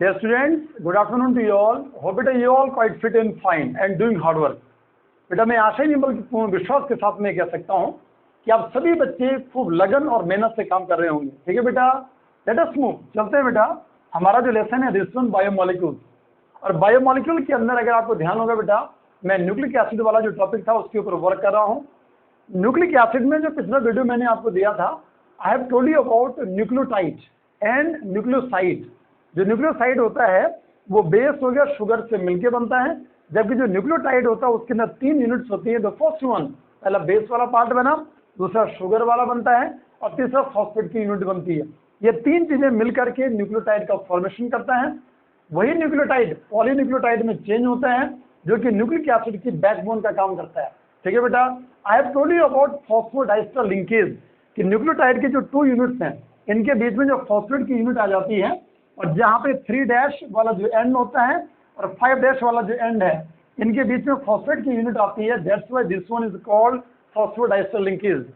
Dear students, good afternoon to you all. Hope that you all quite fit and fine and doing hard work. बेटा मैं आशा ही नहीं बल्कि पूर्ण विश्वास के साथ मैं कह सकता हूँ कि आप सभी बच्चे खूब लगन और मेहनत से काम कर रहे होंगे। ठीक है बेटा, लेट अस मूव, चलते हैं बेटा। हमारा जो लेसन है दिस वन बायोमोलिक्यूल, और बायोमोलिक्यूल के अंदर अगर आपको ध्यान होगा बेटा, मैं न्यूक्लिक एसिड वाला जो टॉपिक था उसके ऊपर वर्क कर रहा हूँ। न्यूक्लिक एसिड में जो पिछला वीडियो मैंने आपको दिया था, I have told you about nucleotide and nucleoside. जो न्यूक्लियोसाइड होता है वो बेस हो गया शुगर से मिलके बनता है, जबकि जो न्यूक्लियोटाइड होता है उसके अंदर 3 यूनिट्स होती है। द फर्स्ट वन, पहला बेस वाला पार्ट बना, दूसरा शुगर वाला बनता है और तीसरा फॉस्फेट की यूनिट बनती है। ये 3 चीजें मिलकर के न्यूक्लियोटाइड का फॉर्मेशन करता है। वही न्यूक्लियोटाइड पॉलीन्यूक्लियोटाइड में चेंज होता है, जो कि न्यूक्लिक एसिड की बैकबोन का काम करता है। ठीक है बेटा, I have told you about phosphodiester linkage कि न्यूक्लियोटाइड के जो 2 यूनिट्स हैं इनके बीच में जो फॉस्फेट की यूनिट आ जाती है, और जहां पे 3 डैश वाला जो एंड होता है और 5 डैश वाला जो एंड है, इनके बीच में फॉस्फेट की यूनिट आती है। That's why this one is called phosphodiester linkage.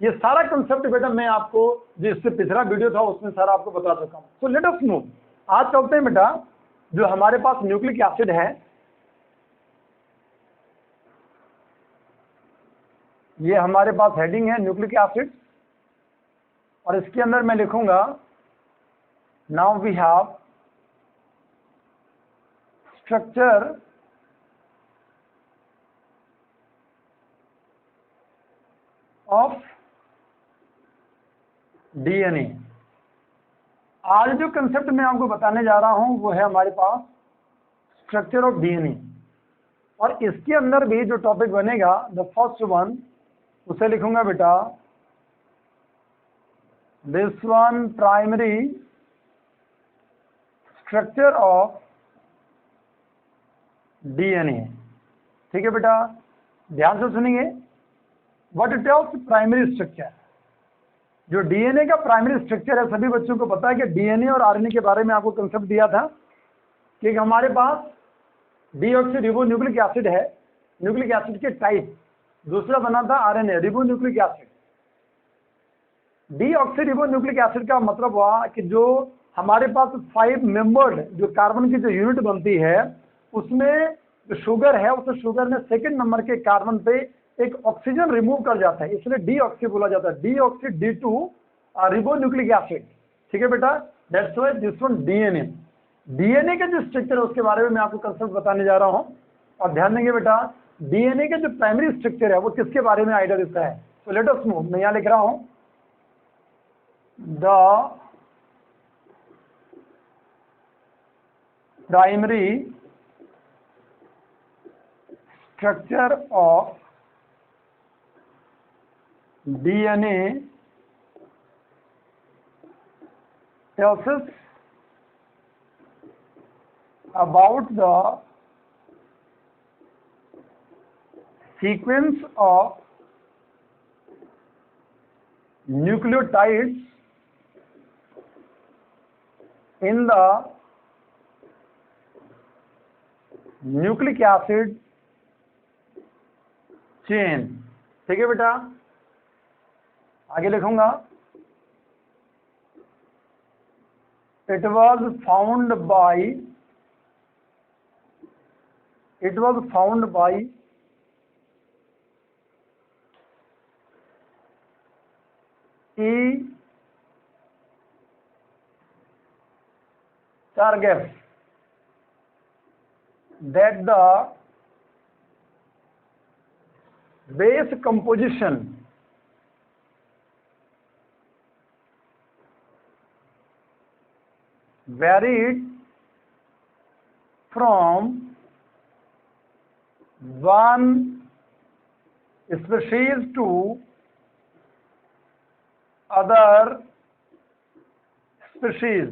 ये सारा कंसेप्ट बेटा मैं आपको जो इससे पिछला वीडियो था उसमें सारा आपको बता चुका हूं। सो लेट अस मूव, आज चलते हैं बेटा। जो हमारे पास न्यूक्लिक एसिड है, ये हमारे पास हेडिंग है न्यूक्लिक एसिड, और इसके अंदर मैं लिखूंगा now we have structure of DNA. आज जो कंसेप्ट मैं आपको बताने जा रहा हूं वो है हमारे पास स्ट्रक्चर ऑफ डीएनए, और इसके अंदर भी जो टॉपिक बनेगा द फर्स्ट वन, उसे लिखूंगा बेटा this one primary structure of DNA. ठीक है बेटा, ध्यान से सुनिए। What it is primary structure. जो डीएनए का प्राइमरी स्ट्रक्चर है, सभी बच्चों को पता है कि डीएनए और आरएनए के बारे में आपको कंसेप्ट दिया था कि हमारे पास डीऑक्सीरिबोन्यूक्लिक एसिड है, न्यूक्लिक एसिड के टाइप। दूसरा बना था आरएनए, रिबोन्यूक्लिक एसिड। डीऑक्सीरिबोन्यूक्लिक एसिड का मतलब हुआ कि जो हमारे पास 5 मेंबर्ड जो कार्बन की जो यूनिट बनती है, उसमें जो शुगर है उस शुगर में सेकंड नंबर के कार्बन पे एक ऑक्सीजन रिमूव कर जाता है, इसलिए डीऑक्सी बोला जाता है। Deoxy D2 ribonucleic acid. ठीक है बेटा, that's why this one DNA. DNA का जो स्ट्रक्चर है उसके बारे में मैं आपको कंसेप्ट बताने जा रहा हूं, और ध्यान देंगे बेटा डीएनए का जो प्राइमरी स्ट्रक्चर है वो किसके बारे में आइडिया देता है। तो लेट अस मूव, मैं यहां लिख रहा हूं the primary structure of DNA tells us about the sequence of nucleotides in the nucleic acid chain। ठीक है बेटा, आगे लिखूंगा it was found by E. Chargaff that the base composition varied from one species to other species।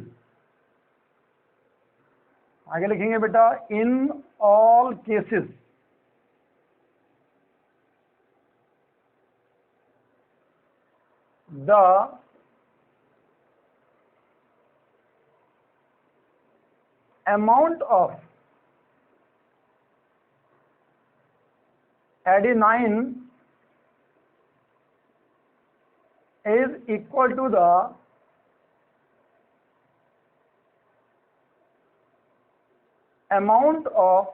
आगे लिखेंगे बेटा in all cases the amount of adenine is equal to the amount of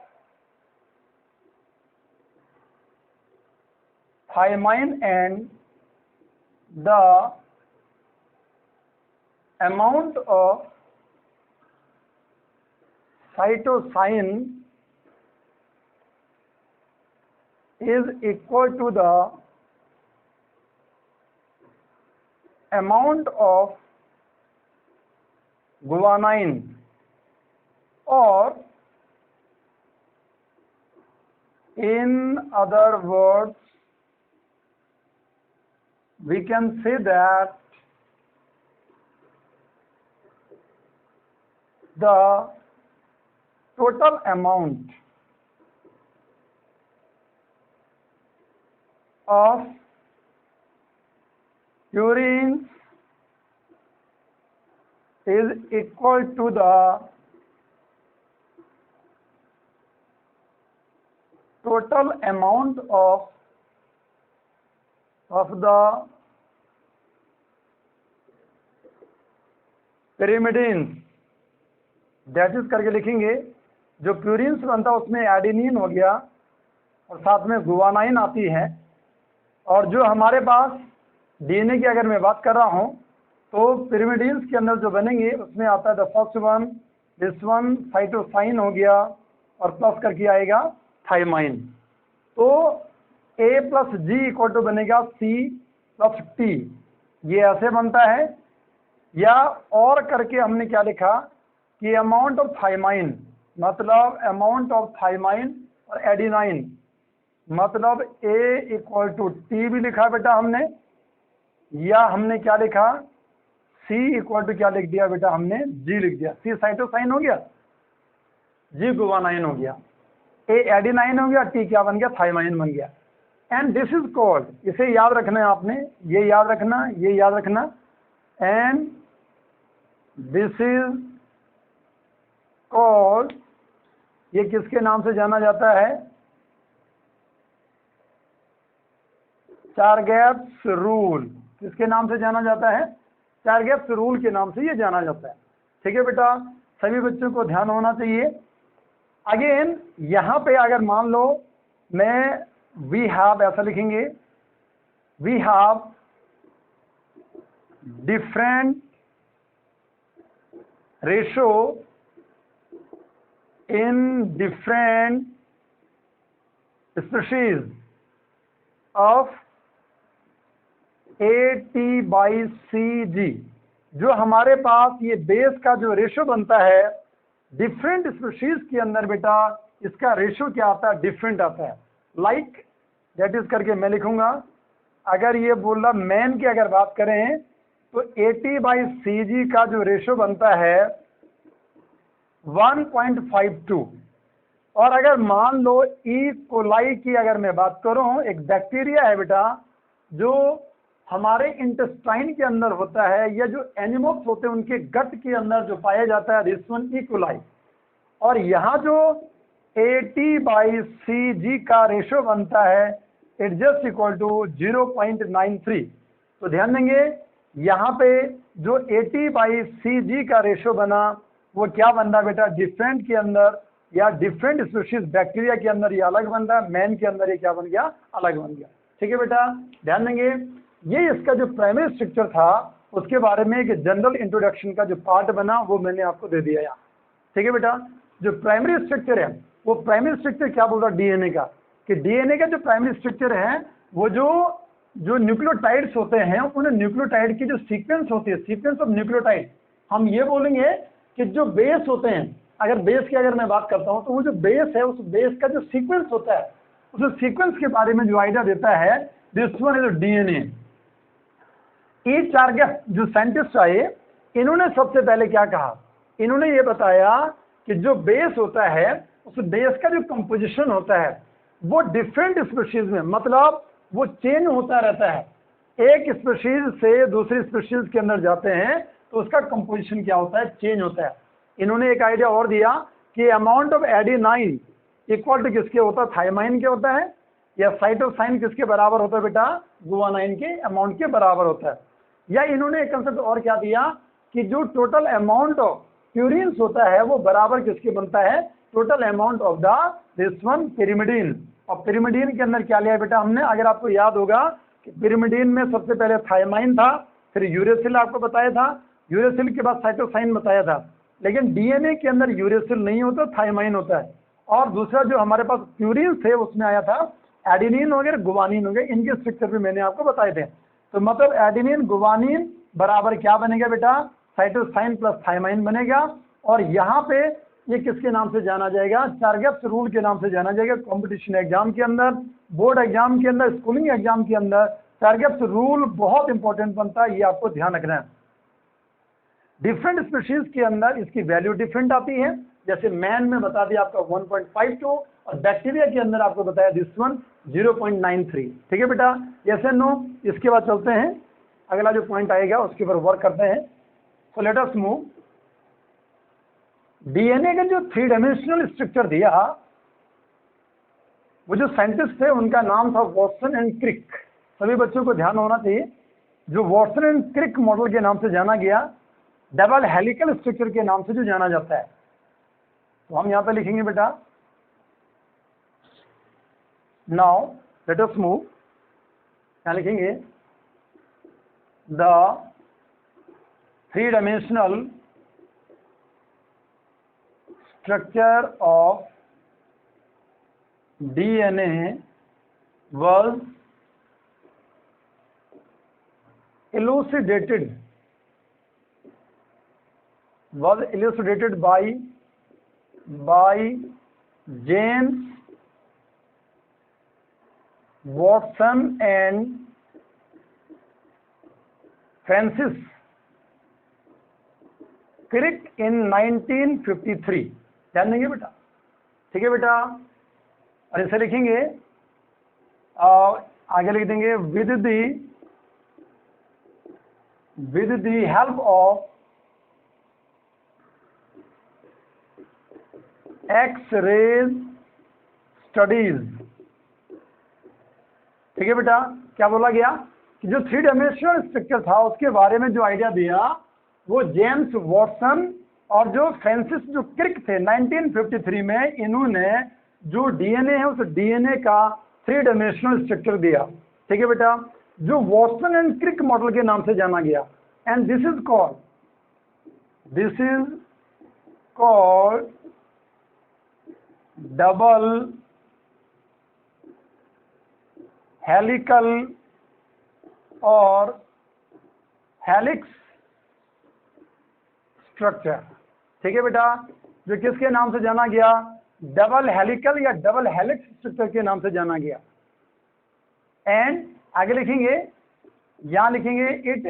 thymine and the amount of cytosine is equal to the amount of guanine, or in other words, we can say that the total amount of purines is equal to the total amount of the pyrimidines, that is करके लिखेंगे। जो purines बनता है उसमें adenine हो गया और साथ में गुआनाइन आती है, और जो हमारे पास डीएनए की अगर मैं बात कर रहा हूँ तो पिरिमिडीन्स के अंदर जो बनेंगे उसमें आता है the first one, this one, cytosine हो गया और प्लस करके आएगा थाइमाइन। तो A plus G equal to बनेगा C प्लस T, ये ऐसे बनता है। या और करके हमने क्या लिखा कि अमाउंट ऑफ थाइमाइन मतलब अमाउंट ऑफ थाइमाइन और एडिनाइन मतलब A इक्वल टू T भी लिखा बेटा हमने, या हमने क्या लिखा C इक्वल टू क्या लिख दिया बेटा हमने G लिख दिया। C साइटोसाइन हो गया, G गुआनाइन हो गया, A एडिनाइन हो गया, T क्या बन गया थाइमाइन बन गया। एंड दिस इज कॉल्ड, इसे याद रखना है आपने, ये याद रखना, ये याद रखना, एंड दिस इज कॉल्ड, ये किसके नाम से जाना जाता है, चारगैप्स रूल। किसके नाम से जाना जाता है, चारगैप्स रूल के नाम से ये जाना जाता है। ठीक है बेटा, सभी बच्चों को ध्यान होना चाहिए। अगेन यहाँ पे अगर मान लो मैं वी हैव ऐसा लिखेंगे, we have different ratio in different species of AT/CG। जो हमारे पास ये बेस का जो रेशो बनता है डिफरेंट स्पीशीज के अंदर बेटा, इसका रेशो क्या आता है, डिफरेंट आता है। लाइक दैट इज करके मैं लिखूंगा, अगर ये बोल रहा मैन की अगर बात करें तो AT/CG का जो रेशो बनता है 1.52। और अगर मान लो ई कोलाई की अगर मैं बात करूं, एक बैक्टीरिया है बेटा जो हमारे इंटेस्टाइन के अंदर होता है, या जो एनिमल्स होते हैं उनके गट के अंदर जो पाया जाता है, दिस वन ई कोलाई। और यहाँ जो AT/CG का रेशो बनता है इट जस्ट इक्वल टू 0.93। तो ध्यान देंगे यहाँ पे जो AT/CG का रेशो बना वो क्या बन रहा बेटा, डिफरेंट के अंदर या डिफरेंट स्पीशीज बैक्टीरिया के अंदर ये अलग बन रहा है, मैन के अंदर ये क्या बन गया, अलग बन गया। ठीक है बेटा, ध्यान देंगे। ये इसका जो प्राइमरी स्ट्रक्चर था उसके बारे में एक जनरल इंट्रोडक्शन का जो पार्ट बना वो मैंने आपको दे दिया यहाँ। ठीक है बेटा, जो प्राइमरी स्ट्रक्चर है वो प्राइमरी स्ट्रक्चर क्या बोल रहा है डीएनए का, कि डीएनए का जो प्राइमरी स्ट्रक्चर है वो जो न्यूक्लियोटाइड्स होते हैं उन न्यूक्लियोटाइड की जो सीक्वेंस होती है, सीक्वेंस ऑफ न्यूक्लियोटाइड, हम ये बोलेंगे कि जो बेस होते हैं, अगर बेस की अगर मैं बात करता हूँ तो वो जो बेस है उस बेस का जो सीक्वेंस होता है उस सीक्वेंस के बारे में जो आइडिया देता है दिस वन इज डीएनए। ई चारगैप जो साइंटिस्ट आए इन्होंने सबसे पहले क्या कहा, इन्होंने ये बताया कि जो बेस होता है उस बेस का जो कंपोजिशन होता है वो डिफरेंट स्पीशीज में, मतलब वो चेंज होता रहता है, एक स्पीशीज से दूसरी स्पीशीज के अंदर जाते हैं तो उसका कंपोजिशन क्या होता है, चेंज होता है। इन्होंने एक आइडिया और दिया कि amount of adenine equal to किसके होता है, थाइमाइन के होता है, या साइटोसाइन किसके बराबर होता है बेटा, गुआनाइन के अमाउंट के बराबर होता है। या इन्होंने एक कंसेप्ट और क्या दिया कि जो टोटल अमाउंट ऑफ प्यूरिन्स होता है वो बराबर किसके बनता है, total amount of the this one pyrimidine। और pyrimidine के अंदर क्या लिया बेटा हमने, अगर आपको याद होगा कि pyrimidine में सबसे पहले थायमाइन था, फिर यूरेसिल आपको बताया था, यूरेसिल के बाद साइटोसाइन बताया था। लेकिन डीएनए के अंदर यूरेसिल नहीं होता, थायमाइन होता है। और दूसरा जो हमारे पास प्यूरिन थे उसमें आया था एडेनिन वगैरह गुवानिन हो गए, इनके स्ट्रक्चर भी मैंने आपको बताए थे। तो मतलब एडेनिन गुवानिन बराबर क्या बनेगा बेटा, साइटोसाइन प्लस थायमाइन बनेगा। और यहाँ पे ये किसके नाम से जाना जाएगा, चार्गेप्स रूल के नाम से जाना जाएगा। कंपटीशन एग्जाम के अंदर, बोर्ड एग्जाम के अंदर, स्कूलिंग एग्जाम के अंदर चार्गेप्स रूल बहुत इंपॉर्टेंट बनता है, ये आपको ध्यान रखना है। डिफरेंट स्पीशीज के अंदर इसकी वैल्यू डिफरेंट आती है। जैसे मैन में बता दिया आपका 1.52 और बैक्टीरिया के अंदर आपको बताया दिस वन 0.93। ठीक है बेटा, यस एंड नो। इसके बाद चलते हैं, अगला जो पॉइंट आएगा उसके ऊपर वर्क करते हैं। So let us move. DNA का जो 3 डायमेंशनल स्ट्रक्चर दिया, वो जो साइंटिस्ट थे उनका नाम था वॉटसन एंड क्रिक। सभी बच्चों को ध्यान होना चाहिए, जो वॉटसन एंड क्रिक मॉडल के नाम से जाना गया, डबल हेलिकल स्ट्रक्चर के नाम से जो जाना जाता है। तो हम यहां पे लिखेंगे बेटा, नाउ लेट अस मूव। क्या लिखेंगे, the 3 dimensional structure of DNA was elucidated by James Watson and Francis Crick in 1953। ध्यान देंगे बेटा, ठीक है बेटा। और इसे लिखेंगे, आगे लिख देंगे with the help of X-rays studies. ठीक है बेटा, क्या बोला गया कि जो 3 डायमेंशनल स्ट्रक्चर था उसके बारे में जो आइडिया दिया वो जेम्स वॉटसन और जो फ्रांसिस जो क्रिक थे 1953 में, इन्होंने जो डीएनए है उस डीएनए का 3 डायमेंशनल स्ट्रक्चर दिया। ठीक है बेटा, जो वॉटसन एंड क्रिक मॉडल के नाम से जाना गया। And this is called double helical और हेलिक्स स्ट्रक्चर। ठीक है बेटा, जो किसके नाम से जाना गया, डबल हेलिकल या डबल हेलिक्स स्ट्रक्चर के नाम से जाना गया। एंड आगे लिखेंगे, यहां लिखेंगे it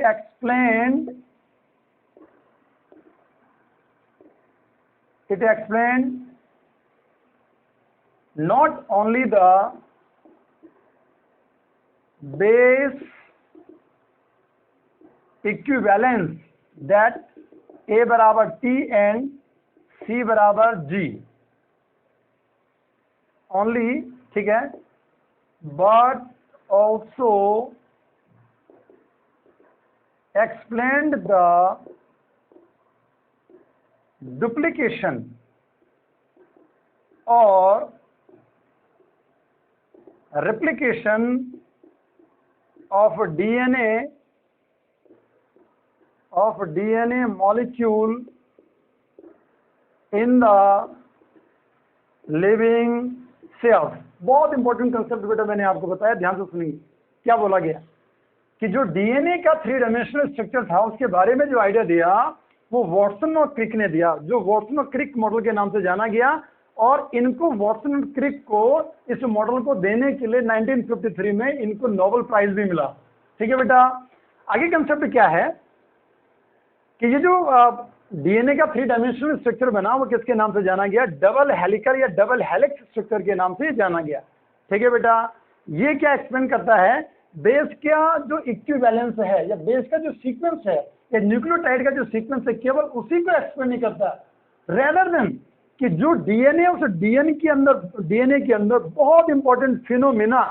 explained not only the base equivalence that A बराबर T एंड C बराबर G ओनली, ठीक है, but also explained the duplication और replication of DNA molecule in the living cells। बहुत इंपॉर्टेंट कंसेप्ट बेटा मैंने आपको बताया, ध्यान से सुनिए। क्या बोला गया कि जो डीएनए का 3 डायमेंशनल स्ट्रक्चर था उसके बारे में जो आइडिया दिया वो वॉटसन और क्रिक ने दिया, जो वॉटसन और क्रिक मॉडल के नाम से जाना गया। और इनको वॉटसन और क्रिक को इस मॉडल को देने के लिए 1953 में इनको नोबेल प्राइज भी मिला। ठीक है बेटा, आगे कंसेप्ट क्या है कि ये जो डीएनए का 3 डायमेंशनल स्ट्रक्चर बना वो किसके नाम से जाना गया, डबल हेलिकल या डबल हेलिक्स स्ट्रक्चर के नाम से जाना गया। ठीक है बेटा, ये क्या एक्सप्लेन करता है, बेस का जो इक्विवेलेंस है या बेस का जो सीक्वेंस है या न्यूक्लियोटाइड का जो सीक्वेंस है केवल उसी को एक्सप्लेन नहीं करता, रेदर देन कि जो डीएनए उस डीएनए के अंदर बहुत इंपॉर्टेंट फिनोमिना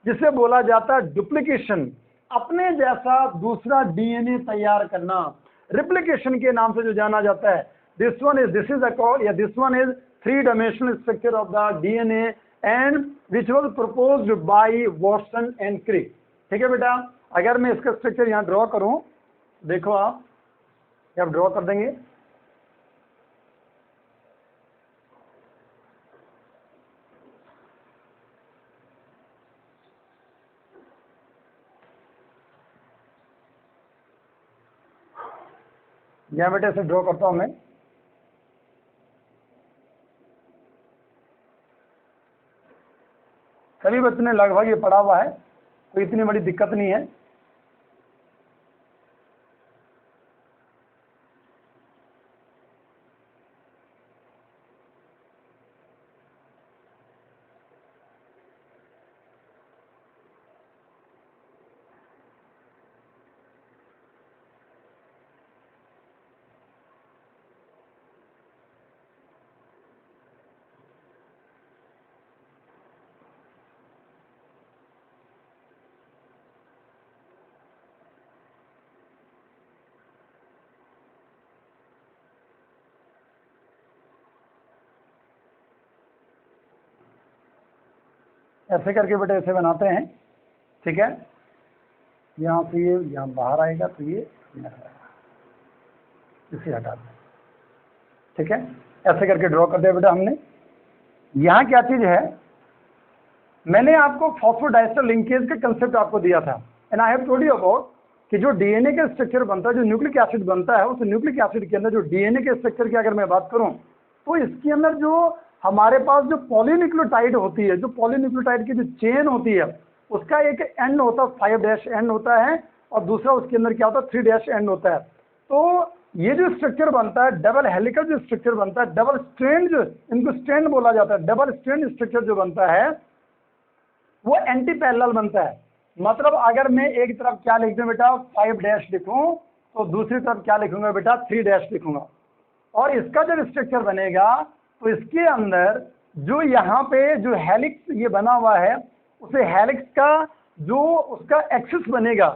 जिसे बोला जाता है डुप्लीकेशन, अपने जैसा दूसरा डीएनए तैयार करना, रिप्लिकेशन के नाम से जो जाना जाता है। दिस वन इज कॉल्ड या this one is 3 dimensional structure of the DNA and which was proposed by Watson and Crick। ठीक है बेटा, अगर मैं इसका स्ट्रक्चर यहाँ ड्रॉ करूं, देखो आप ड्रॉ कर देंगे। यहाँ बेटा इसे ड्रॉ करता हूं मैं। सभी बच्चों ने लगभग ये पढ़ा हुआ है, कोई इतनी बड़ी दिक्कत नहीं है। ऐसे करके बेटा ऐसे बनाते हैं। ठीक है, यहाँ से ये यहाँ बाहर आएगा तो ये इसे हटा दें। ठीक है, ऐसे करके ड्रॉ कर दिया बेटा हमने। यहाँ क्या चीज है, मैंने आपको फॉस्फोडाइस्टर लिंकेज का कंसेप्ट आपको दिया था and I have told you about कि जो डीएनए का स्ट्रक्चर बनता है, जो न्यूक्लिक एसिड बनता है, उस न्यूक्लिक एसिड के अंदर जो डीएनए के स्ट्रक्चर की अगर मैं बात करूं तो इसके अंदर जो हमारे पास जो पॉलीन्यूक्लियोटाइड होती है, जो पॉलीन्यूक्लियोटाइड की जो चेन होती है, उसका एक एंड होता है 5' एंड होता है और दूसरा उसके अंदर क्या होता है 3' एंड होता है। तो ये जो स्ट्रक्चर बनता है, डबल हेलिकल जो स्ट्रक्चर बनता है, डबल स्ट्रैंड, जो इनको स्ट्रैंड बोला जाता है, डबल स्ट्रैंड स्ट्रक्चर जो बनता है वो एंटी पैरेलल बनता है। मतलब अगर मैं एक तरफ क्या लिख दूं बेटा 5' लिखूं तो दूसरी तरफ क्या लिखूंगा बेटा 3' लिखूंगा। और इसका जब स्ट्रक्चर बनेगा तो इसके अंदर जो यहाँ पे जो हेलिक्स ये बना हुआ है, उसे हेलिक्स का जो उसका एक्सिस बनेगा,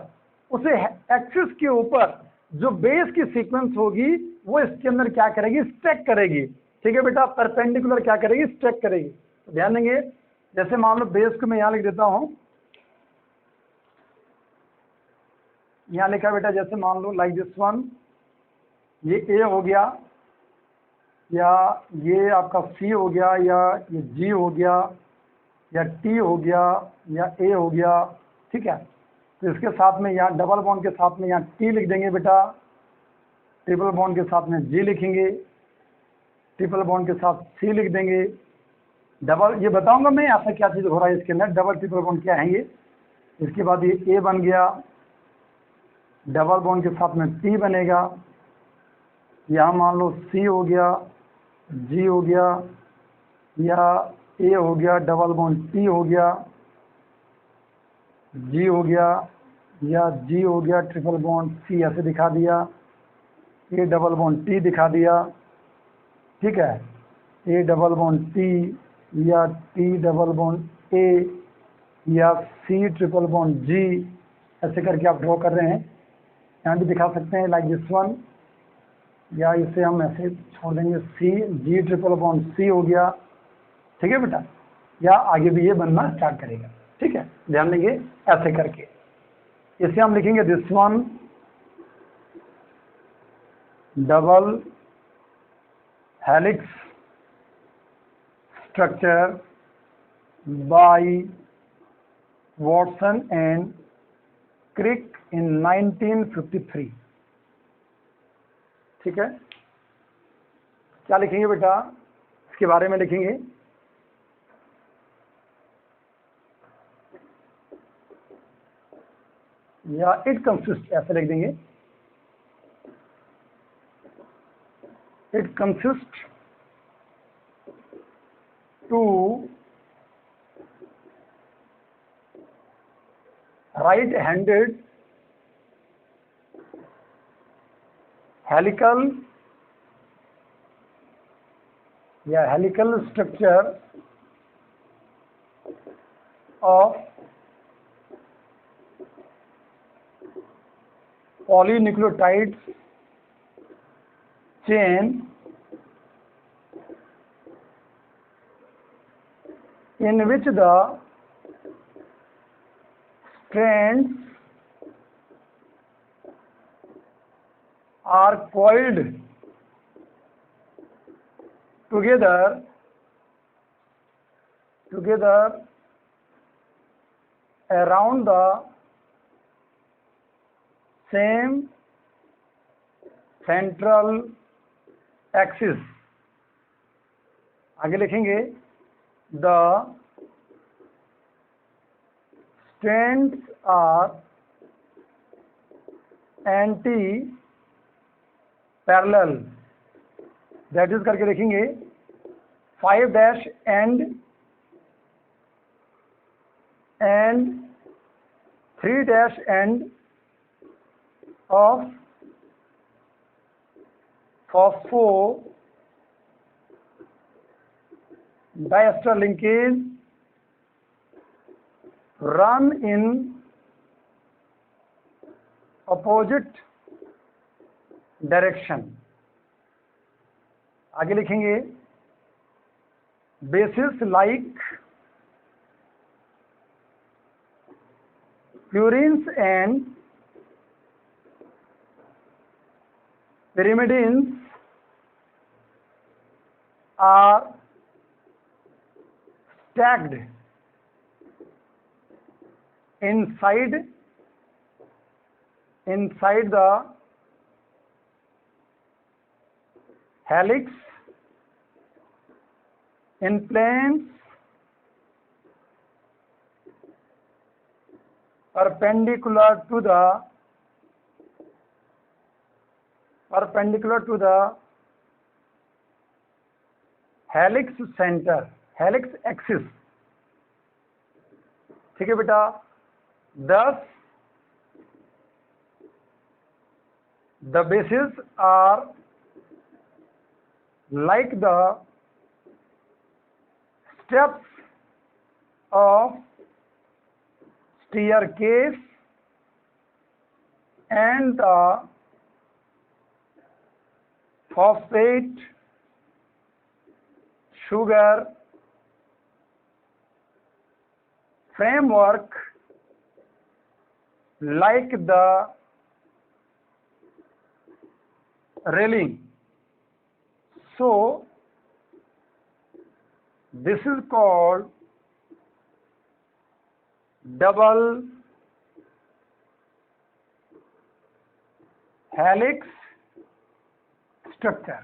उसे एक्सिस के ऊपर जो बेस की सीक्वेंस होगी वो इसके अंदर क्या करेगी, स्टैक करेगी। ठीक है बेटा, परपेंडिकुलर क्या करेगी, स्टैक करेगी। तो ध्यान देंगे, जैसे मान लो बेस को मैं यहाँ लिख देता हूँ, यहाँ लिखा बेटा जैसे मान लो लाइक दिस वन, ये ए हो गया या ये आपका सी हो गया या ये जी हो गया या टी हो गया या ए हो गया। ठीक है, तो इसके साथ में यहाँ डबल बॉन्ड के साथ में यहाँ टी लिख देंगे बेटा, ट्रिपल बॉन्ड के साथ में जी लिखेंगे, ट्रिपल बॉन्ड के साथ सी लिख देंगे, डबल, ये बताऊंगा मैं ऐसा क्या चीज़ हो रहा है इसके अंदर, डबल ट्रिपल बॉन्ड क्या है ये। इसके बाद ये ए बन गया, डबल बॉन्ड के साथ में टी बनेगा, यहाँ मान लो सी हो गया, जी हो गया या ए हो गया, डबल बॉन्ड टी हो गया, जी हो गया या जी हो गया, ट्रिपल बॉन्ड सी ऐसे दिखा दिया, ए डबल बॉन्ड टी दिखा दिया। ठीक है, ए डबल बॉन्ड टी या टी डबल बॉन्ड ए या सी ट्रिपल बॉन्ड जी, ऐसे करके आप ड्रॉ कर रहे हैं। यहाँ भी दिखा सकते हैं लाइक दिस वन, या इसे हम ऐसे छोड़ देंगे, सी जी ट्रिपल बॉन्ड सी हो गया। ठीक है बेटा, या आगे भी ये बनना स्टार्ट करेगा। ठीक है, ध्यान देंगे ऐसे करके। इसे हम लिखेंगे this one double helix structure by Watson and Crick in 1953। ठीक है, क्या लिखेंगे बेटा, इसके बारे में लिखेंगे या इट कंसिस्ट, ऐसे लिख देंगे, it consist to right handed helical या helical structure of polynucleotides chain in which the strands are coiled together around the same central axis. आगे लिखेंगे the strands are anti-parallel. That is करके लिखेंगे 5 dash end and 3 dash end of phosphodiester linkage run in opposite direction. आगे लिखेंगे bases like purines and pyrimidines are stacked inside the helix in planes perpendicular to the helix center, helix axis. ठीक है बेटा. Thus the bases are like the steps of staircase and the phosphate sugar framework like the railing. So this is called double helix structure.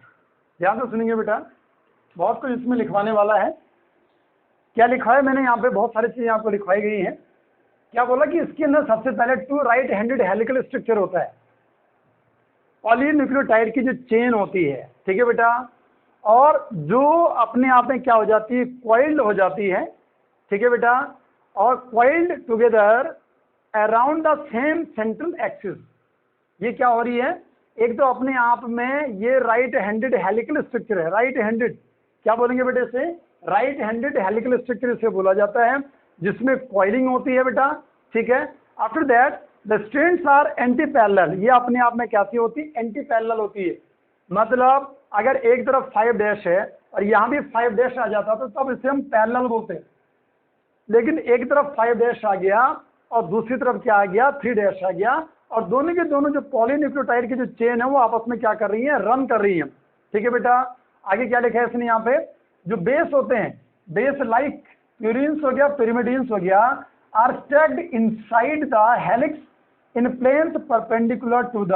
ध्यान से सुनेंगे बेटा, बहुत कुछ इसमें लिखवाने वाला है. क्या लिखा है मैंने यहाँ पे, बहुत सारी चीजें आपको लिखवाई गई हैं. क्या बोला कि इसके अंदर सबसे पहले 2 राइट हैंडेड हेलिकल स्ट्रक्चर होता है, पॉलीन्यूक्लियोटाइड की जो चेन होती है. ठीक है बेटा, और जो अपने आप में क्या हो जाती है, कॉइल्ड हो जाती है. ठीक है बेटा, और coiled together around the same central axis. ये क्या हो रही है, एक तो अपने आप में ये राइट हैंडेड हेलिकल स्ट्रक्चर है. राइट हैंडेड क्या बोलेंगे बेटे इसे, राइट हैंडेड हेलिकल स्ट्रक्चर इसे बोला जाता है, जिसमें कॉइलिंग होती है बेटा. ठीक है, after that the strands are antiparallel. ये अपने आप में कैसी होती है, एंटी पैरेलल होती है. मतलब अगर एक तरफ 5 डैश है और यहाँ भी 5 डैश आ जाता तो तब इसे हम पैरेलल बोलते हैं. लेकिन एक तरफ 5 डैश आ गया और दूसरी तरफ क्या आ गया, 3 डैश आ गया, और दोनों के दोनों जो पॉलीन्यूक्लियोटाइड की जो चेन है वो आपस में क्या कर रही है, रन कर रही है. ठीक है बेटा, आगे क्या लिखा है इसने यहाँ पे, जो बेस होते हैं, बेस लाइक प्यूरिन्स हो गया, पिरिमिडीन्स हो गया, are stacked inside the helix in planes perpendicular to the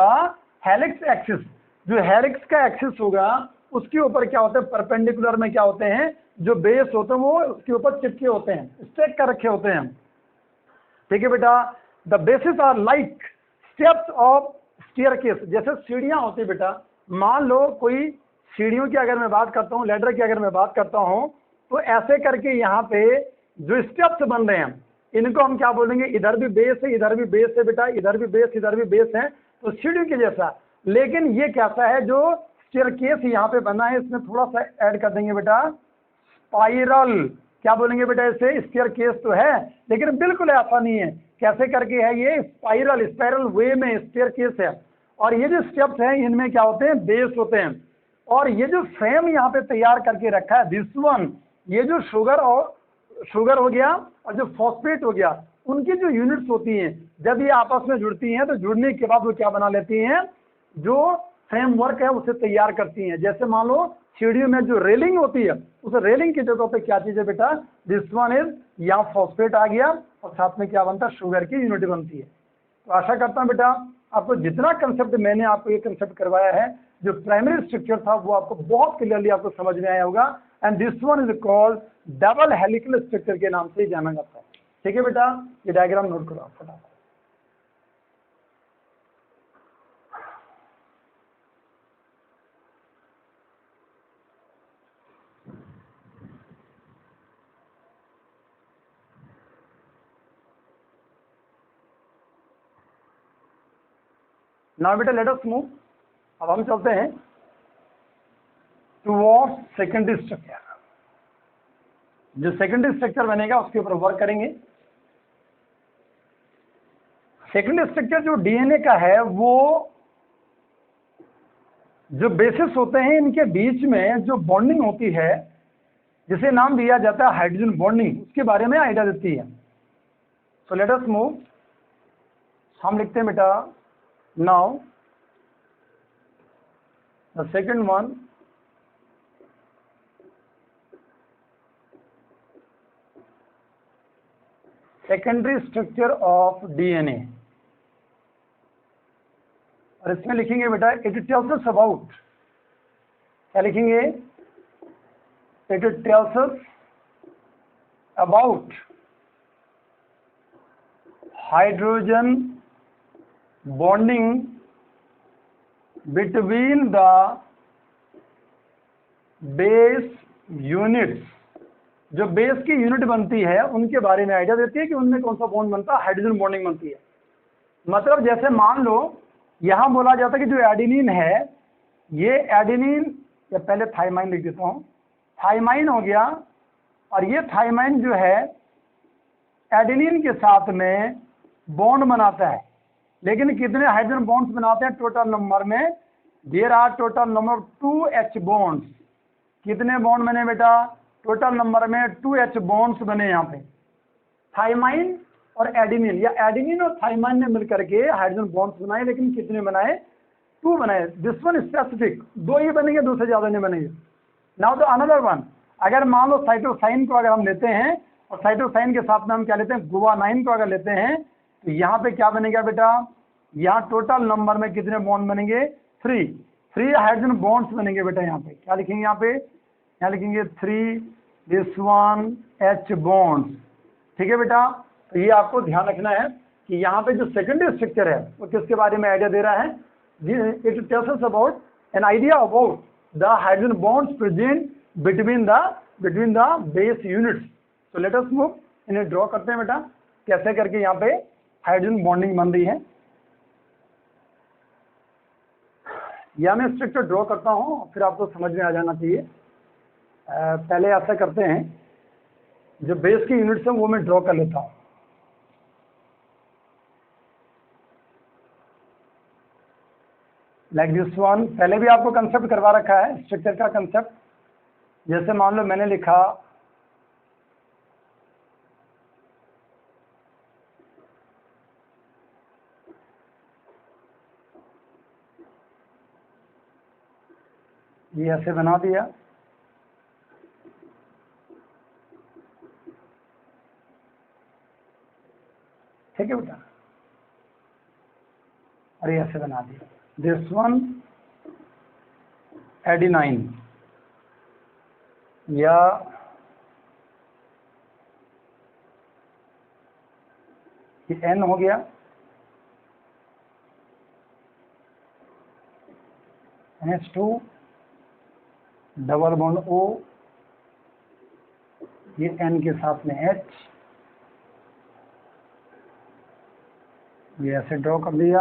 helix axis. जो हेलिक्स का एक्सिस होगा उसके ऊपर क्या होते हैं, परपेंडिकुलर में क्या होते हैं, जो बेस होते हैं वो उसके ऊपर चिपके होते हैं, स्टैक कर रखे होते हैं. ठीक है बेटा, the bases are like steps of staircase. जैसे सीढ़ियां होती है बेटा, मान लो कोई सीढ़ियों की अगर मैं बात करता हूँ, लैडर की अगर मैं बात करता हूँ, तो ऐसे करके यहाँ पे जो स्टेप्स बन रहे हैं इनको हम क्या बोलेंगे, इधर भी बेस है, इधर भी बेस है बेटा, इधर भी बेस, इधर भी बेस है, तो सीढ़ियों के जैसा. लेकिन ये कैसा है, जो स्टेयरकेस यहाँ पे बना है इसमें थोड़ा सा ऐड कर देंगे बेटा, स्पाइरल. क्या बोलेंगे बेटा इसे, स्टेयरकेस तो है लेकिन बिल्कुल ऐसा नहीं है. कैसे करके है ये, स्पाइरल, स्पाइरल वे में स्टेयरकेस है. और ये जो स्टेप्स हैं इनमें क्या होते हैं, बेस होते हैं. और ये जो फ्रेम यहाँ पे तैयार करके रखा है, दिस वन, ये जो शुगर और शुगर हो गया और जो फॉस्फेट हो गया, उनकी जो यूनिट्स होती हैं जब ये आपस में जुड़ती हैं तो जुड़ने के बाद वो क्या बना लेती हैं, जो फ्रेमवर्क है उसे तैयार करती हैं। जैसे मान लो सीढ़ियों में जो रेलिंग होती है, उस रेलिंग की जगह पे क्या चीज है बेटा, दिस वन इज, यहाँ फॉस्फेट आ गया और साथ में क्या बनता है, शुगर की यूनिट बनती है। तो आशा करता हूँ बेटा आपको जितना कंसेप्ट मैंने आपको ये कंसेप्ट करवाया है, जो प्राइमरी स्ट्रक्चर था वो आपको बहुत क्लियरली आपको समझ में आया होगा। And this one is called double helical structure के नाम से जाना जाता है। ठीक है बेटा, ये डायग्राम नोट करो आप फटाफट। नाउ बेटा लेट अस मूव, अब हम चलते हैं टुवर्ड्स सेकेंडरी स्ट्रक्चर। जो सेकेंडरी स्ट्रक्चर बनेगा उसके ऊपर वर्क करेंगे। सेकेंडरी स्ट्रक्चर जो डीएनए का है, वो जो बेसिस होते हैं इनके बीच में जो बॉन्डिंग होती है, जिसे नाम दिया जाता है हाइड्रोजन बॉन्डिंग, उसके बारे में आइडिया देती है। सो लेट अस मूव, हम लिखते हैं बेटा now the second one, secondary structure of DNA. और इसमें लिखेंगे बेटा इट टेल्स अस अबाउट, क्या लिखेंगे, it tells us about hydrogen bonding between the base units. जो बेस की यूनिट बनती है उनके बारे में आइडिया देती है कि उनमें कौन सा बॉन्ड बनता है, हाइड्रोजन बॉन्डिंग बनती है। मतलब जैसे मान लो यहां बोला जाता है कि जो एडेनिन है, ये एडेनिन, या पहले थाइमाइन लिख देता हूं, थाइमाइन हो गया, और ये थाइमाइन जो है एडेनिन के साथ में बॉन्ड बनाता है। लेकिन कितने हाइड्रोजन बॉन्ड्स बनाते हैं टोटल नंबर में, there are total number 2H bonds. कितने बॉन्ड बने बेटा, टोटल नंबर में 2H बॉन्ड्स बने यहाँ पे। थाइमाइन और एडेनिन, या एडेनिन और थाइमाइन ने मिलकर के हाइड्रोजन बॉन्ड्स बनाए, लेकिन कितने बनाए, 2 बनाए। दिस वन स्पेसिफिक, 2 ही बनेंगे, 2 से ज्यादा नहीं बनेंगे। नाउ द अनदर वन, अगर मान लो साइटोसाइन को अगर हम लेते हैं और साइटोसाइन के साथ में हम क्या लेते हैं, गुआनाइन को अगर लेते हैं, तो यहाँ पे क्या बनेगा बेटा, यहाँ टोटल नंबर में कितने बॉन्ड बनेंगे, 3 हाइड्रोजन बॉन्ड्स बनेंगे बेटा। यहाँ पे क्या लिखेंगे, यहाँ लिखेंगे 3 दिस वन H बॉन्ड्स। ठीक है बेटा, तो ये आपको ध्यान रखना है कि यहाँ पे जो सेकेंडरी स्ट्रक्चर है वो किसके बारे में आइडिया दे रहा है, it tells us about an idea about the hydrogen bonds present between the base units. So let us move, इन्हें ड्रॉ करते हैं बेटा, कैसे करके यहाँ पे हाइड्रोजन बॉन्डिंग बन रही है। या मैं स्ट्रक्चर ड्रॉ करता हूँ, फिर आपको समझ में आ जाना चाहिए। पहले ऐसा करते हैं, जो बेस की यूनिट्स हैं वो मैं ड्रॉ कर लेता हूँ। लाइक दिस वन, पहले भी आपको कंसेप्ट करवा रखा है स्ट्रक्चर का कंसेप्ट। जैसे मान लो मैंने लिखा ये ऐसे बना दिया, ठीक है बेटा, और ये ऐसे बना दिया। दिस वन एडेनाइन, या ये N हो गया, NH2 डबल बॉन्ड O, ये N के साथ में H, ये ऐसे ड्रॉ कर दिया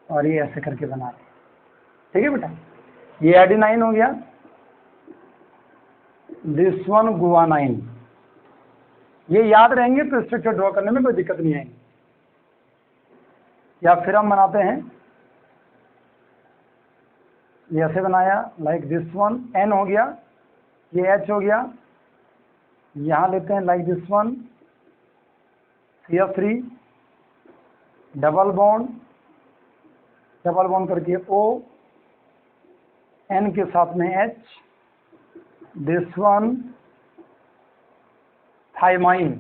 और ये ऐसे करके बना दिया। ठीक है बेटा, ये एडेनाइन हो गया, दिस वन गुआनाइन। ये याद रहेंगे तो स्ट्रक्चर ड्रॉ करने में कोई दिक्कत नहीं आएगी। या फिर हम बनाते हैं, ये ऐसे बनाया, लाइक दिस वन N हो गया, ये H हो गया, यहाँ लेते हैं like this one, CH3 double bond करके O, N के साथ में H, this one thymine.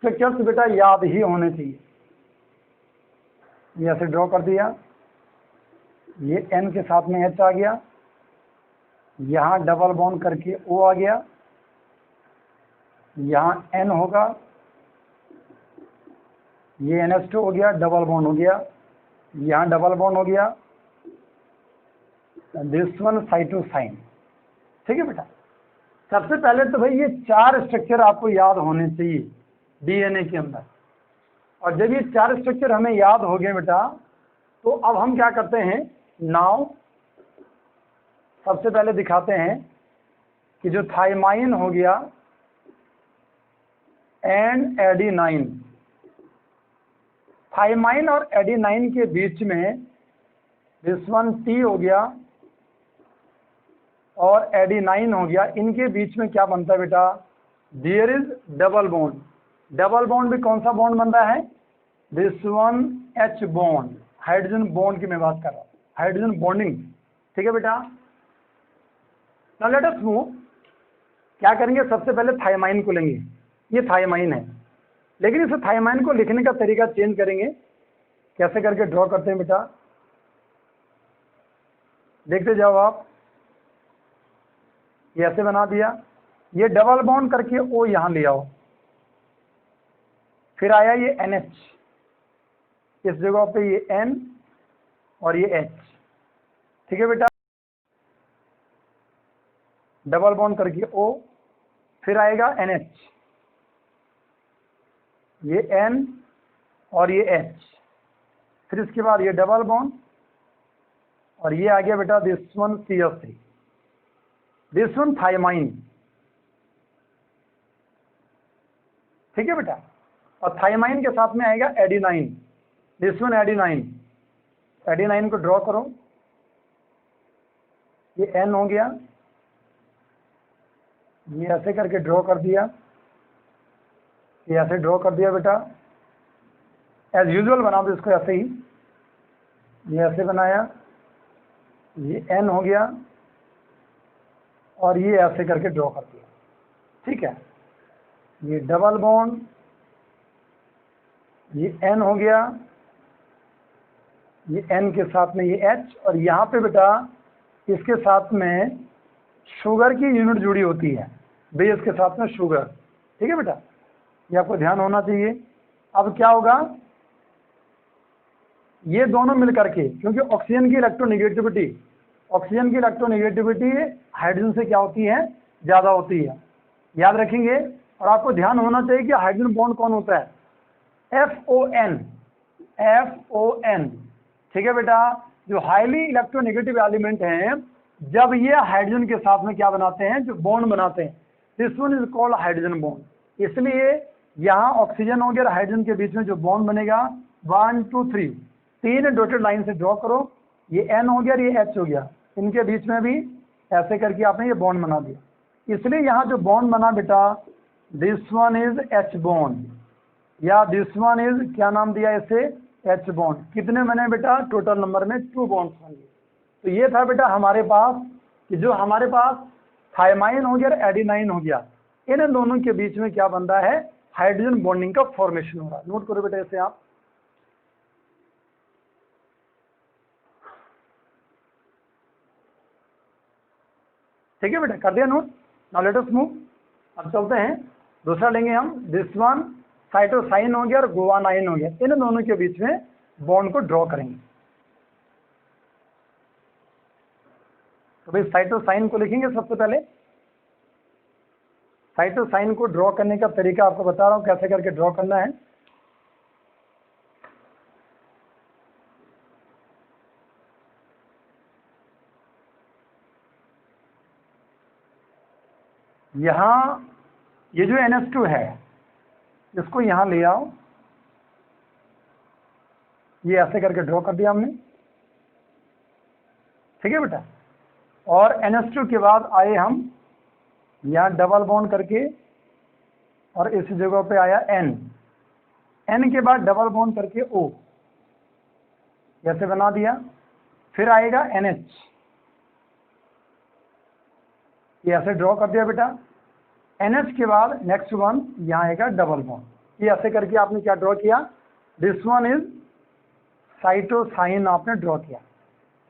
Structures बेटा याद ही होने चाहिए। ये ऐसे ड्रॉ कर दिया, ये N के साथ में H आ गया, यहाँ डबल बॉन्ड करके O आ गया, यहाँ N होगा, ये NH2 हो गया, डबल बॉन्ड हो गया, यहाँ डबल बॉन्ड हो गया, दिस वन साइटोसाइन। ठीक है बेटा, सबसे पहले तो भाई ये 4 स्ट्रक्चर आपको याद होने चाहिए डीएनए के अंदर। और जब ये 4 स्ट्रक्चर हमें याद हो गए बेटा, तो अब हम क्या करते हैं, नाउ सबसे पहले दिखाते हैं कि जो थाइमाइन हो गया एंड एडेनाइन, थाइमाइन और एडेनाइन के बीच में दिस वन T हो गया और एडेनाइन हो गया, इनके बीच में क्या बनता है बेटा, there is double bond. Double bond भी कौन सा बॉन्ड बनता है, this one H bond, hydrogen bond की मैं बात कर रहा हूँ, हाइड्रोजन बॉन्डिंग। ठीक है बेटा, नाउ लेट अस मूव। क्या करेंगे, सबसे पहले थाइमाइन को लेंगे, ये थाइमाइन है, लेकिन इस थाइमाइन को लिखने का तरीका चेंज करेंगे। कैसे करके ड्रॉ करते हैं बेटा, देखते जाओ आप। ये ऐसे बना दिया, ये डबल बॉन्ड करके O यहां ले आओ, फिर आया ये NH, इस जगह पे ये N और ये H। ठीक है बेटा, डबल बॉन्ड करके O, फिर आएगा NH, ये N और ये H, फिर इसके बाद ये डबल बॉन्ड और ये आ गया बेटा this one CH3, this one thymine. ठीक है बेटा, और थाइमाइन के साथ में आएगा adenine, this one adenine. Adenine को ड्रॉ करो, ये N हो गया, ये ऐसे करके ड्रॉ कर दिया, ये ऐसे ड्रॉ कर दिया बेटा, एज यूजुअल बना दो इसको ऐसे ही, ये ऐसे बनाया, ये N हो गया और ये ऐसे करके ड्रॉ कर दिया। ठीक है, ये डबल बॉन्ड, ये N हो गया, ये N के साथ में ये H, और यहाँ पे बेटा इसके साथ में शुगर की यूनिट जुड़ी होती है, बेस के साथ में शुगर। ठीक है बेटा, ये आपको ध्यान होना चाहिए। अब क्या होगा, ये दोनों मिलकर के, क्योंकि ऑक्सीजन की इलेक्ट्रोनेगेटिविटी हाइड्रोजन से क्या होती है, ज़्यादा होती है, याद रखेंगे। और आपको ध्यान होना चाहिए कि हाइड्रोजन बॉन्ड कौन होता है, FON। ठीक है बेटा, जो हाईली इलेक्ट्रोनेगेटिव एलिमेंट हैं, जब ये हाइड्रोजन के साथ में क्या बनाते हैं, जो बॉन्ड बनाते हैं, this one is called hydrogen bond. इसलिए यहाँ ऑक्सीजन हो गया और हाइड्रोजन के बीच में जो बॉन्ड बनेगा 1 2 3, 3 डॉटेड लाइन से ड्रॉ करो, ये N हो गया और ये H हो गया, इनके बीच में भी ऐसे करके आपने ये बॉन्ड बना दिया। इसलिए यहाँ जो बॉन्ड बना बेटा, this one is H bond, या दिस वन इज क्या नाम दिया इसे, H बॉन्ड। कितने बने बेटा, टोटल नंबर में 2 बॉन्ड्स बन गए। तो ये था बेटा हमारे पास कि जो हमारे पास थाइमाइन हो गया और एडेनाइन हो गया, इन दोनों के बीच में क्या बनता है, हाइड्रोजन बॉन्डिंग का फॉर्मेशन हो रहा है। नोट करो बेटा इसे आप। ठीक है बेटा, कर दिया note. Now let us move. अब चलते हैं, दूसरा लेंगे हम, दिस वन साइटोसाइन हो गया और गुआनाइन हो गया, इन दोनों के बीच में बॉन्ड को ड्रॉ करेंगे। तो भाई साइटोसाइन को लिखेंगे सबसे पहले। साइटोसाइन को ड्रॉ करने का तरीका आपको बता रहा हूं, कैसे करके ड्रॉ करना है। यहाँ ये जो NH2 है, इसको यहाँ ले आओ, ये ऐसे करके ड्रॉ कर दिया हमने। ठीक है बेटा, और NH2 के बाद आए हम यहाँ डबल बॉन्ड करके और इस जगह पे आया N, N के बाद डबल बॉन्ड करके O, जैसे बना दिया। फिर आएगा NH, ये ऐसे ड्रॉ कर दिया बेटा। NH के बाद नेक्स्ट वन यहाँ आएगा डबल बॉन्ड। ये ऐसे करके आपने क्या ड्रॉ किया, दिस वन इज साइटोसाइन आपने ड्रॉ किया।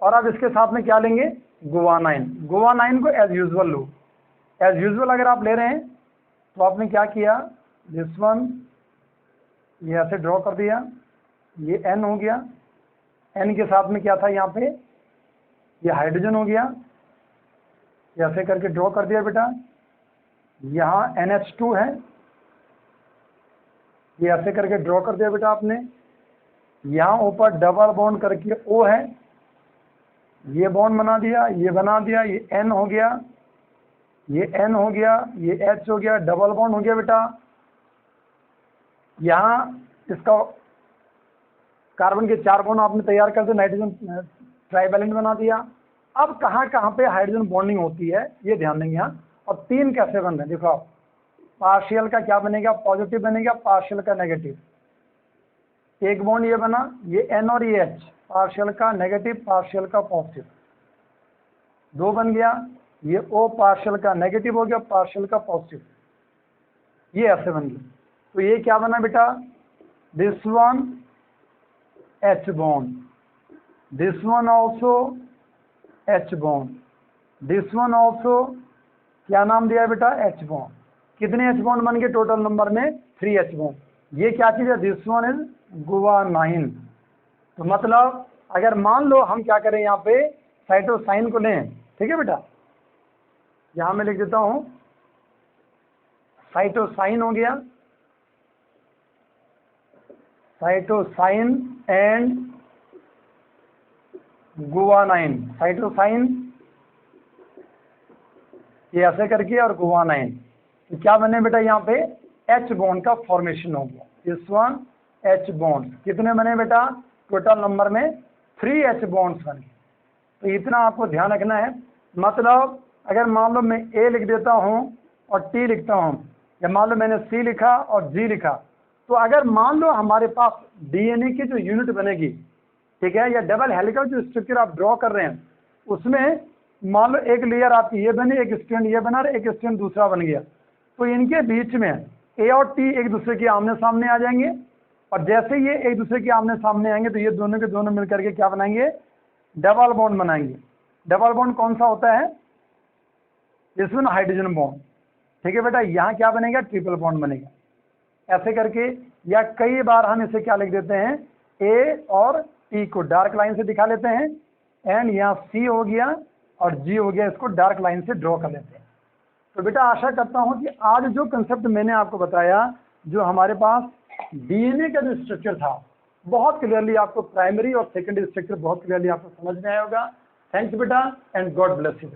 और अब इसके साथ में क्या लेंगे, गुआनाइन। गुआनाइन को एज यूजुअल लो। एज यूजुअल अगर आप ले रहे हैं तो आपने क्या किया, दिस वन ये ऐसे ड्रॉ कर दिया, ये N हो गया। N के साथ में क्या था यहाँ पे, ये हाइड्रोजन हो गया, ऐसे करके ड्रॉ कर दिया बेटा। यहाँ NH2 है, ये ऐसे करके ड्रॉ कर दिया बेटा आपने। यहाँ ऊपर डबल बॉन्ड करके O है, ये बॉन्ड बना दिया, ये बना दिया, ये N हो गया, ये N हो गया, ये H हो गया, डबल बॉन्ड हो गया बेटा। यहाँ इसका कार्बन के 4 बॉन्ड आपने तैयार कर दिए, नाइट्रोजन ट्राइवैलेंट बना दिया। अब कहाँ कहाँ पे हाइड्रोजन बॉन्डिंग होती है ये ध्यान देंगे यहाँ। और 3 कैसे बन रहे हैं देखो आप, पार्शियल का क्या बनेगा, पॉजिटिव बनेगा, पार्शियल का नेगेटिव। एक बॉन्ड ये बना, ये N और ये H, पार्शियल का नेगेटिव, पार्शियल का पॉजिटिव। 2 बन गया, ये O पार्शियल का नेगेटिव हो गया, पार्शियल का पॉजिटिव, ये ऐसे बन गया। तो ये क्या बना बेटा, this one H bond, this one also H bond, this one also क्या नाम दिया है बेटा, H बॉन्ड। कितने H बॉन्ड बन गए टोटल नंबर में, 3 H बॉन्ड। ये क्या चीज़ है, दिस वन इज गुआनाइन। तो मतलब अगर मान लो हम क्या करें यहाँ पे साइटोसाइन को लें, ठीक है बेटा, यहाँ मैं लिख देता हूँ साइटोसाइन हो गया, साइटोसाइन एंड गुआनाइन, साइटोसाइन ये ऐसे करके और गुआनाइन, तो क्या बने बेटा यहाँ पे H बॉन्ड का फॉर्मेशन हो गया। दिस वन H बॉन्ड कितने बने बेटा, टोटल नंबर में 3 H बॉन्ड्स बने। तो इतना आपको ध्यान रखना है। मतलब अगर मान लो मैं A लिख देता हूँ और T लिखता हूँ, या मान लो मैंने C लिखा और G लिखा, तो अगर मान लो हमारे पास DNA की जो यूनिट बनेगी, ठीक है, या डबल हेलिकल जो स्ट्रक्चर आप ड्रॉ कर रहे हैं, उसमें मान लो एक लेयर आपकी ये बनी, एक स्ट्रैंड ये बना, एक स्ट्रैंड दूसरा बन गया, तो इनके बीच में A और T एक दूसरे के आमने सामने आ जाएंगे। और जैसे ये एक दूसरे के आमने सामने आएंगे तो ये दोनों के दोनों मिलकर के क्या बनाएंगे, डबल बॉन्ड बनाएंगे। डबल बॉन्ड कौन सा होता है, इसमें हाइड्रोजन बॉन्ड, ठीक है बेटा। यहाँ क्या बनेगा, ट्रिपल बॉन्ड बनेगा। ऐसे करके, या कई बार हम इसे क्या लिख देते हैं, A और T को डार्क लाइन से दिखा लेते हैं, एंड यहाँ C हो गया और G हो गया, इसको डार्क लाइन से ड्रॉ कर लेते हैं। तो बेटा आशा करता हूँ कि आज जो कंसेप्ट मैंने आपको बताया, जो हमारे पास DNA का जो स्ट्रक्चर था, बहुत क्लियरली आपको प्राइमरी और सेकेंडरी स्ट्रक्चर बहुत क्लियरली आपको समझ में आया होगा। थैंक्स बेटा एंड गॉड ब्लेस यू।